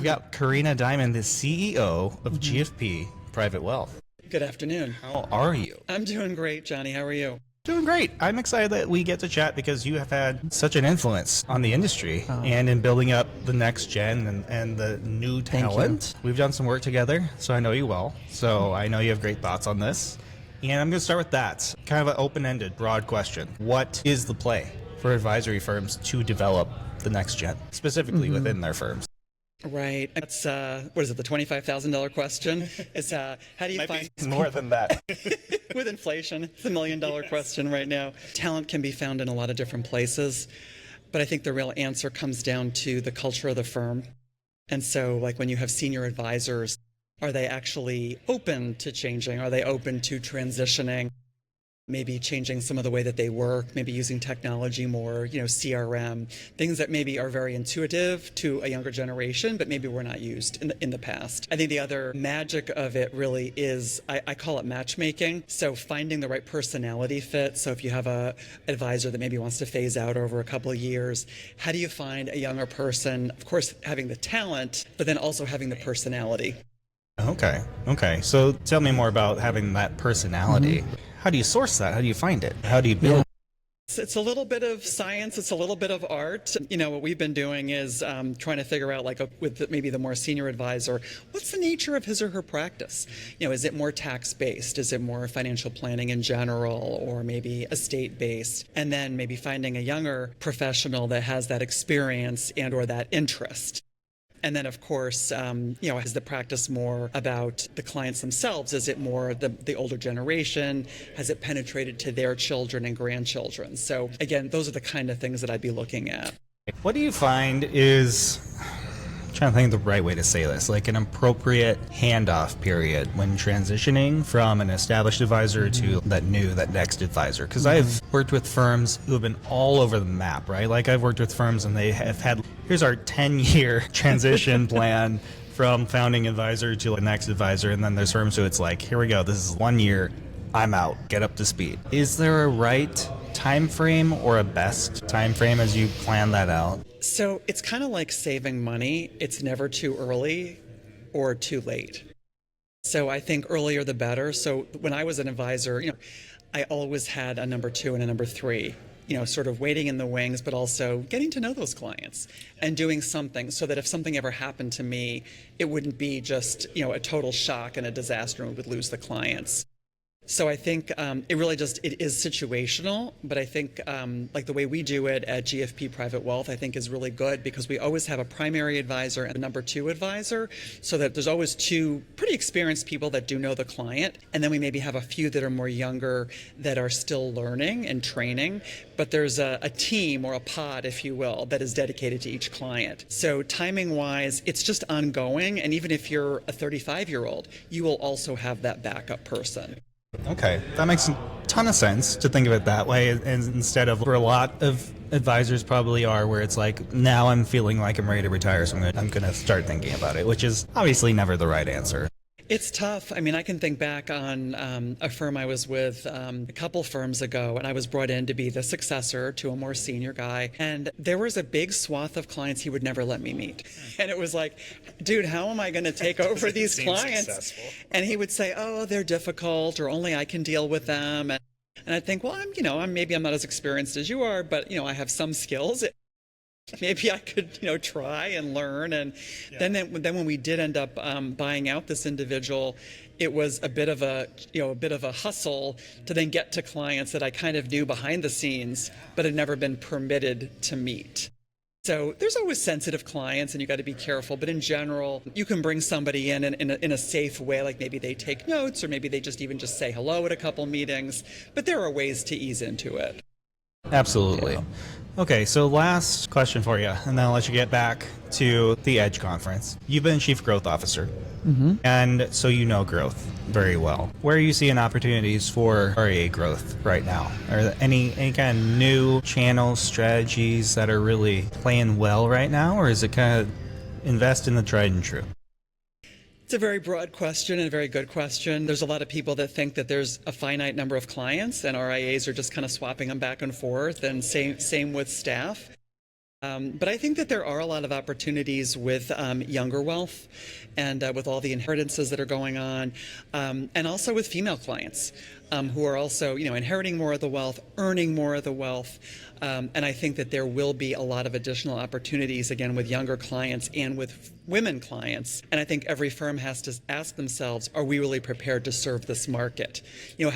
I've got Carina Diamond, the CEO of GFP Private Wealth. Good afternoon. How are you? I'm doing great, Johnny. How are you? Doing great. I'm excited that we get to chat because you have had such an influence on the industry and in building up the next gen and the new talent. We've done some work together, so I know you well. So I know you have great thoughts on this. And I'm going to start with that. Kind of an open-ended, broad question. What is the play for advisory firms to develop the next gen, specifically within their firms? Right. That's, what is it, the $25,000 question? It's how do you find... More than that. With inflation, it's $1 million question right now. Talent can be found in a lot of different places, but I think the real answer comes down to the culture of the firm. And so, like when you have senior advisors, are they actually open to changing? Are they open to transitioning? Maybe changing some of the way that they work, maybe using technology more, CRM, things that maybe are very intuitive to a younger generation, but maybe were not used in the past. I think the other magic of it really is, I call it matchmaking. So finding the right personality fit. So if you have a advisor that maybe wants to phase out over a couple of years, how do you find a younger person, of course, having the talent, but then also having the personality? Okay. So tell me more about having that personality. How do you source that? How do you find it? How do you build? It's a little bit of science. It's a little bit of art. What we've been doing is trying to figure out, with maybe the more senior advisor, what's the nature of his or her practice? Is it more tax-based? Is it more financial planning in general, or maybe estate-based? And then maybe finding a younger professional that has that experience and or that interest. And then, of course, is the practice more about the clients themselves? Is it more the older generation? Has it penetrated to their children and grandchildren? So, again, those are the kind of things that I'd be looking at. What do you find is, I'm trying to think of the right way to say this, like an appropriate handoff period when transitioning from an established advisor to that next advisor? Because I've worked with firms who have been all over the map, right? Like I've worked with firms and they have had, here's our 10-year transition plan from founding advisor to the next advisor. And then there's firms who it's like, here we go, this is 1 year, I'm out, get up to speed. Is there a right time frame or a best time frame as you plan that out? So it's kind of like saving money. It's never too early or too late. So I think earlier the better. So when I was an advisor, I always had a number 2 and a number 3. Sort of waiting in the wings, but also getting to know those clients and doing something so that if something ever happened to me, it wouldn't be just, a total shock and a disaster and we would lose the clients. So I think it is situational, but I think like the way we do it at GFP Private Wealth, I think is really good because we always have a primary advisor and a number 2 advisor so that there's always 2 pretty experienced people that do know the client. And then we maybe have a few that are more younger that are still learning and training, but there's a team or a pod, if you will, that is dedicated to each client. So timing wise, it's just ongoing. And even if you're a 35-year-old, you will also have that backup person. Okay, that makes a ton of sense to think of it that way, and instead of where a lot of advisors probably are, where it's like, now I'm feeling like I'm ready to retire, so I'm going to start thinking about it, which is obviously never the right answer. It's tough. I mean, I can think back on a firm I was with a couple firms ago, and I was brought in to be the successor to a more senior guy. And there was a big swath of clients he would never let me meet. And it was like, dude, how am I going to take over these clients? Successful. And he would say, oh, they're difficult, or only I can deal with them. And I think, well, maybe I'm not as experienced as you are, but, I have some skills. Maybe I could, try and learn. And then when we did end up buying out this individual, it was a bit of a hustle to then get to clients that I kind of knew behind the scenes, but had never been permitted to meet. So there's always sensitive clients and you got to be careful. But in general, you can bring somebody in a safe way, like maybe they take notes or maybe they just say hello at a couple meetings. But there are ways to ease into it. Absolutely. Yeah. Okay, so last question for you, and then I'll let you get back to the Edge conference. You've been Chief Growth Officer, and so you know growth very well. Where are you seeing opportunities for RIA growth right now? Are there any kind of new channels, strategies that are really playing well right now, or is it kind of invest in the tried and true? It's a very broad question and a very good question. There's a lot of people that think that there's a finite number of clients and RIAs are just kind of swapping them back and forth, and same with staff. But I think that there are a lot of opportunities with younger wealth and with all the inheritances that are going on, and also with female clients who are also, inheriting more of the wealth, earning more of the wealth. And I think that there will be a lot of additional opportunities, again, with younger clients and with women clients. And I think every firm has to ask themselves, are we really prepared to serve this market? Do we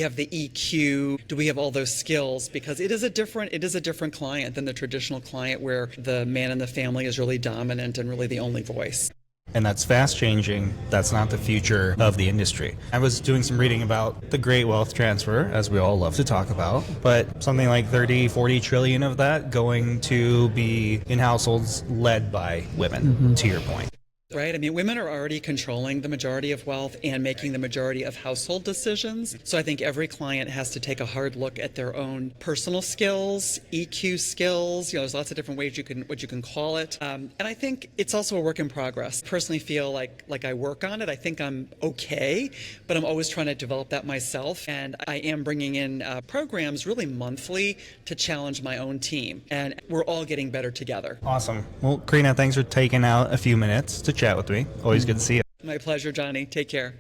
have the EQ? Do we have all those skills? Because it is a different client than the traditional client where the man in the family is really dominant and really the only voice. And that's fast changing. That's not the future of the industry. I was doing some reading about the great wealth transfer, as we all love to talk about, but something like 30, 40 trillion of that going to be in households led by women, to your point. Right? I mean, women are already controlling the majority of wealth and making the majority of household decisions. So I think every client has to take a hard look at their own personal skills, EQ skills. There's lots of different ways what you can call it. And I think it's also a work in progress. I personally feel like I work on it. I think I'm okay, but I'm always trying to develop that myself. And I am bringing in programs really monthly to challenge my own team. And we're all getting better together. Awesome. Well, Carina, thanks for taking out a few minutes to chat with me. Always good to see you. My pleasure, Johnny. Take care.